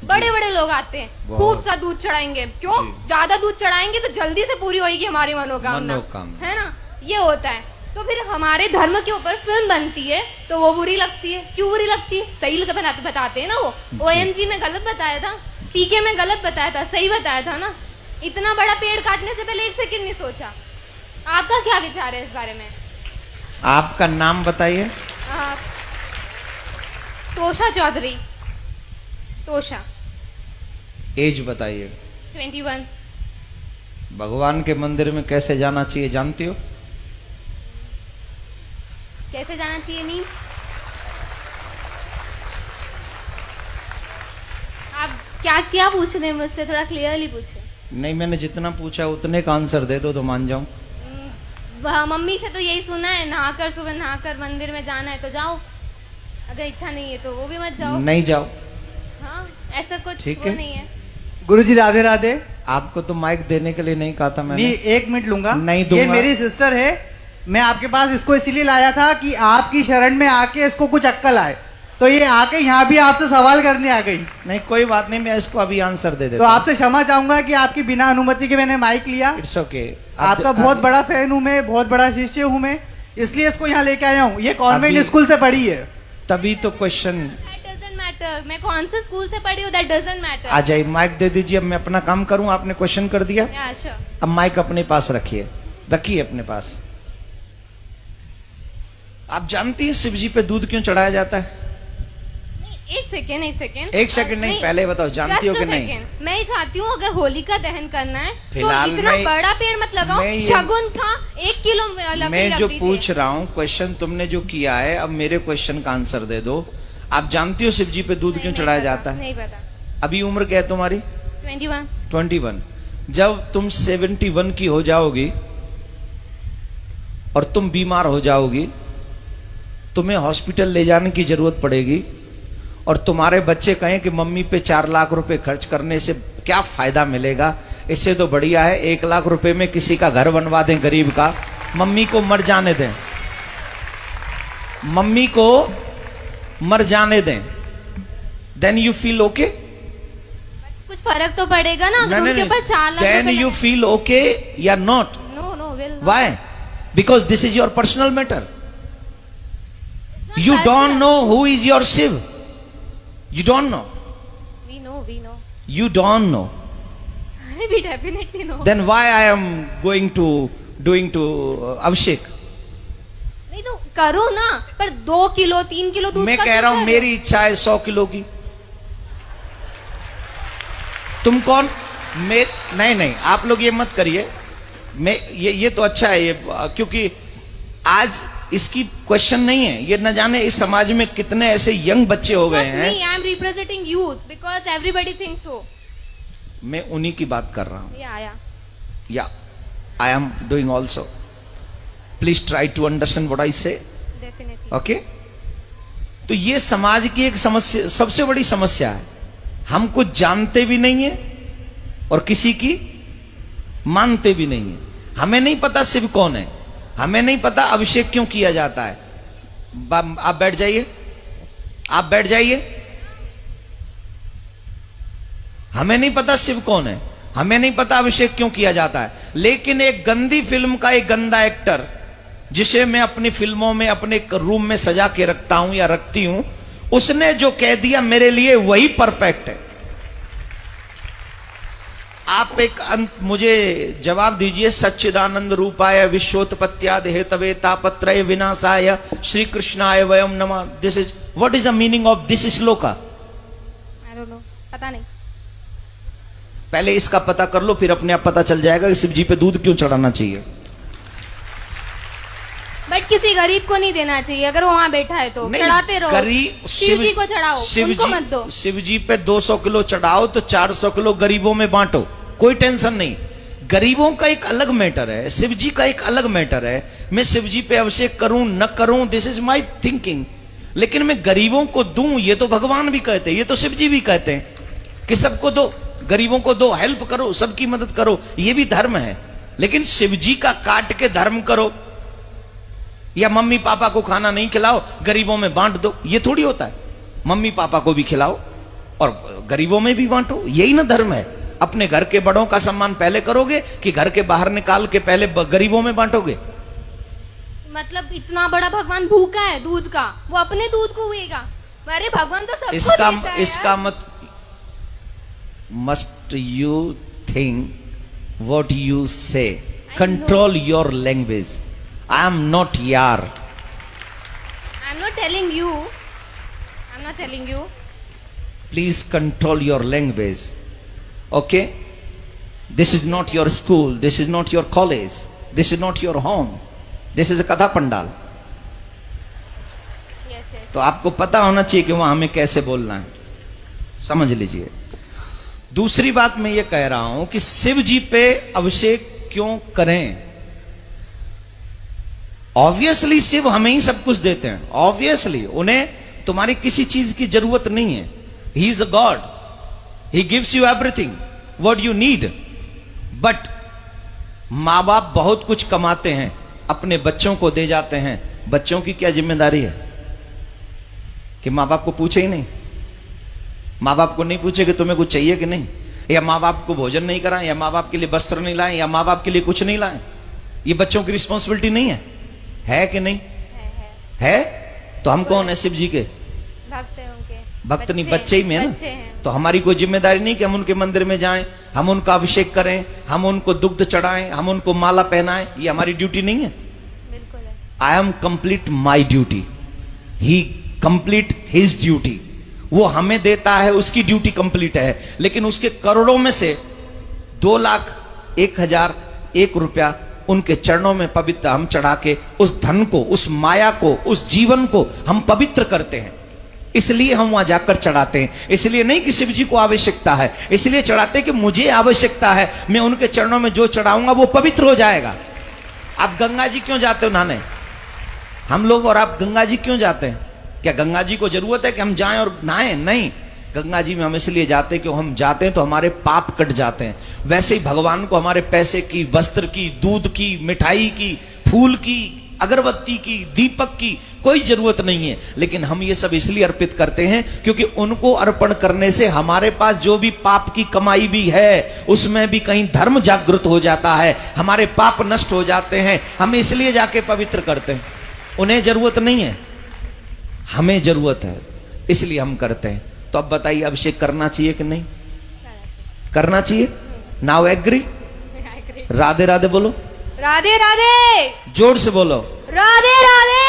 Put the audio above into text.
बड़े बड़े लोग आते हैं, खूब सा दूध चढ़ाएंगे। क्यों? ज्यादा दूध चढ़ाएंगे तो जल्दी से पूरी होगी हमारी मनोकामना, है ना? ये होता है। तो फिर हमारे धर्म के ऊपर फिल्म बनती है तो वो बुरी लगती है। क्यों बुरी लगती है? सही बताते हैं ना। वो OMG में गलत बताया था, PK में गलत बताया था, सही बताया था ना। इतना बड़ा पेड़ काटने से पहले 1 सेकंड नहीं सोचा। आपका क्या विचार है इस बारे में? आपका नाम बताइए। तोषा चौधरी। तोषा। एज बताइए। 21। भगवान के मंदिर में कैसे जाना चाहिए जानती हो? कैसे जाना चाहिए मीन्स? आप क्या क्या पूछ रहे हैं मुझसे? थोड़ा क्लियरली पूछे। नहीं, मैंने जितना पूछा उतने का आंसर दे दो तो मान जाऊं। मम्मी से तो यही सुना है, नहाकर सुबह नहाकर मंदिर में जाना है तो जाओ, अगर इच्छा नहीं है तो वो भी मत जाओ। नहीं जाओ। हाँ, ऐसा कुछ ठीक वो है। नहीं है। गुरुजी राधे राधे। आपको तो माइक देने के लिए नहीं कहा था मैंने। नहीं, 1 मिनट लूंगा। नहीं दूंगा। ये मेरी सिस्टर है। मैं आपके पास इसको इसीलिए लाया था कि आपकी शरण में आके इसको कुछ अक्कल आए, तो ये आके यहाँ भी आपसे सवाल करने आ गई। नहीं, कोई बात नहीं, मैं इसको अभी आंसर दे तो देता हूं। आपसे क्षमा चाहूंगा कि आपकी बिना अनुमति के मैंने माइक लिया। It's okay. आपका बहुत बड़ा फैन हूँ मैं, बहुत बड़ा शिष्य हूँ मैं, इसलिए इसको यहाँ लेके आया हूँ। ये कॉन्वेंट स्कूल से पढ़ी है। तभी तो क्वेश्चन। That doesn't matter। मैं कौन से स्कूल से पढ़ी हूँ, that doesn't matter। आ जाइए, माइक दे दीजिए। अब मैं अपना काम करूं, आपने क्वेश्चन कर दिया। Yeah, sure। अब माइक अपने पास रखिए, रखिए अपने पास। आप जानती हैं शिव जी पे दूध क्यों चढ़ाया जाता है? एक सेकेंड। एक सेकंड नहीं, पहले बताओ जानती हो कि नहीं? मैं ही चाहती हूँ, अगर होलिका दहन करना है तो फिलहाल इतना मैं- बड़ा पेड़ मत लगाओ। मैं ये- शगुन का 1 किलो वाला मैं पेड़ जो रख दीजिए। पूछ रहा हूँ क्वेश्चन तुमने जो किया है, अब मेरे क्वेश्चन का आंसर दे दो। आप जानती हो शिव जी पे दूध क्यों नहीं चढ़ाया पता, जाता है? नहीं पता। अभी उम्र क्या है तुम्हारी? 21। 21। जब तुम 71 की हो जाओगी और तुम बीमार हो जाओगी, तुम्हें हॉस्पिटल ले जाने की जरूरत पड़ेगी और तुम्हारे बच्चे कहें कि मम्मी पे 4 लाख रुपए खर्च करने से क्या फायदा मिलेगा, इससे तो बढ़िया है 1 लाख रुपए में किसी का घर बनवा दें गरीब का, मम्मी को मर जाने दें, मम्मी को मर जाने दें। Then you feel okay? कुछ फर्क तो पड़ेगा ना अगर उनके ऊपर 4 lakh then you feel okay या not? No will. Why? Because this is your personal matter. You don't know who is your Shiv. You don't know. We know. You don't know. We definitely know। Then why I am going to doing to Abhishek? नहीं तो करो ना, पर 2 kilo 3 kilo दूध मैं का कह क्या रहा हूं करो? मेरी इच्छा है 100 किलो की। तुम कौन? नहीं, आप लोग ये मत करिए। मैं ये तो अच्छा है ये, क्योंकि आज इसकी क्वेश्चन नहीं है। ये न जाने इस समाज में कितने ऐसे यंग बच्चे हो गए हैं। I am representing youth because everybody thinks so. मैं उन्हीं की बात कर रहा हूं। या I am doing also. Please try to understand what I say. Definitely. Okay? तो ये समाज की एक समस्या, सबसे बड़ी समस्या है। हम कुछ जानते भी नहीं है और किसी की मानते भी नहीं है। हमें नहीं पता शिव कौन है, हमें नहीं पता अभिषेक क्यों किया जाता है। आप बैठ जाइए, आप बैठ जाइए। हमें नहीं पता शिव कौन है, हमें नहीं पता अभिषेक क्यों किया जाता है। लेकिन एक गंदी फिल्म का एक गंदा एक्टर, जिसे मैं अपनी फिल्मों में अपने रूम में सजा के रखता हूं या रखती हूं, उसने जो कह दिया मेरे लिए वही परफेक्ट है। आप एक मुझे जवाब दीजिए। सच्चिदानंद रूपाय विश्वोत्पत्त्याद हेतवे तापत्रय विनाशाय श्री कृष्णाय वयम नमः। This is what is the meaning of this shloka? I don't know, पता नहीं। पहले इसका पता कर लो, फिर अपने आप पता चल जाएगा कि शिव जी पे दूध क्यों चढ़ाना चाहिए। बट किसी गरीब को नहीं देना चाहिए, अगर वो वहां बैठा है तो चढ़ाते रहो। शिव जी को चढ़ाओ, उनको मत दो। शिव जी पे 200 किलो चढ़ाओ तो 400 किलो गरीबों में बांटो, कोई टेंशन नहीं। गरीबों का एक अलग मैटर है, शिव जी का एक अलग मैटर है। मैं शिव जी पे अभिषेक करूं न करूं, दिस इज माई थिंकिंग। लेकिन मैं गरीबों को दूं, ये तो भगवान भी कहते हैं, ये तो शिव जी भी कहते हैं कि सबको दो, गरीबों को दो, हेल्प करो, सबकी मदद करो, ये भी धर्म है। लेकिन शिव जी का काट के धर्म करो या मम्मी पापा को खाना नहीं खिलाओ, गरीबों में बांट दो, ये थोड़ी होता है। मम्मी पापा को भी खिलाओ, और गरीबों में भी बांटो, यही ना धर्म है। अपने घर के बड़ों का सम्मान पहले करोगे कि घर के बाहर निकाल के पहले गरीबों में बांटोगे? मतलब इतना बड़ा भगवान भूखा है दूध का, वो अपने दूध को हुएगा? अरे भगवान तो सबको देता है इसका मत must you think what you say, control your language. I am not यार, I am not telling you, I am not telling you. Please control your language, okay? This is not your school, this is not your college, this is not your home, this is a katha pandal. तो आपको पता होना चाहिए कि वहां हमें कैसे बोलना है, समझ लीजिए। दूसरी बात मैं ये कह रहा हूं कि शिव जी पे अभिषेक क्यों करें? ऑब्वियसली शिव हमें ही सब कुछ देते हैं, ऑब्वियसली उन्हें तुम्हारी किसी चीज की जरूरत नहीं है। He is a God, he gives you everything what you need. But मां बाप बहुत कुछ कमाते हैं, अपने बच्चों को दे जाते हैं। बच्चों की क्या जिम्मेदारी है कि मां बाप को पूछे ही नहीं? मां बाप को नहीं पूछे कि तुम्हें कुछ चाहिए कि नहीं, या मां बाप को भोजन नहीं कराएं, या मां बाप के लिए वस्त्र नहीं लाएं, या मां बाप के लिए कुछ नहीं लाएं? ये बच्चों की रिस्पॉन्सिबिलिटी नहीं है कि नहीं? है। तो हम कौन है? शिव जी के भक्त हैं उनके। भक्त नहीं, बच्चे ही में है ना। तो हमारी कोई जिम्मेदारी नहीं कि हम उनके मंदिर में जाएं, हम उनका अभिषेक करें, हम उनको दुग्ध चढ़ाएं, हम उनको माला पहनाएं? ये हमारी ड्यूटी नहीं है? बिल्कुल है। I am complete my duty, he complete his duty. वो हमें देता है, उसकी ड्यूटी कंप्लीट है। लेकिन उसके करोड़ों में से 2,01,001 रुपया उनके चरणों में पवित्र हम चढ़ा के उस धन को, उस माया को, उस जीवन को हम पवित्र करते हैं। इसलिए हम वहां जाकर चढ़ाते हैं। इसलिए नहीं कि शिव जी को आवश्यकता है, इसलिए चढ़ाते कि मुझे आवश्यकता है, मैं उनके चरणों में जो चढ़ाऊंगा वो पवित्र हो जाएगा। आप गंगा जी क्यों जाते हो नहाने? हम लोग और आप गंगा जी क्यों जाते हैं? क्या गंगा जी को जरूरत है कि हम जाएं और नहाएं? नहीं, गंगा जी में हम इसलिए जाते हैं कि हम जाते हैं तो हमारे पाप कट जाते हैं। वैसे ही भगवान को हमारे पैसे की, वस्त्र की, दूध की, मिठाई की, फूल की, अगरबत्ती की, दीपक की कोई जरूरत नहीं है। लेकिन हम ये सब इसलिए अर्पित करते हैं क्योंकि उनको अर्पण करने से हमारे पास जो भी पाप की कमाई भी है उसमें भी कहीं धर्म जागृत हो जाता है, हमारे पाप नष्ट हो जाते हैं। हम इसलिए जाके पवित्र करते हैं। उन्हें जरूरत नहीं है, हमें जरूरत है, इसलिए हम करते हैं। तो अब बताइए, अभिषेक करना चाहिए कि नहीं करना चाहिए? Now agree? राधे राधे बोलो, राधे राधे, जोर से बोलो, राधे राधे।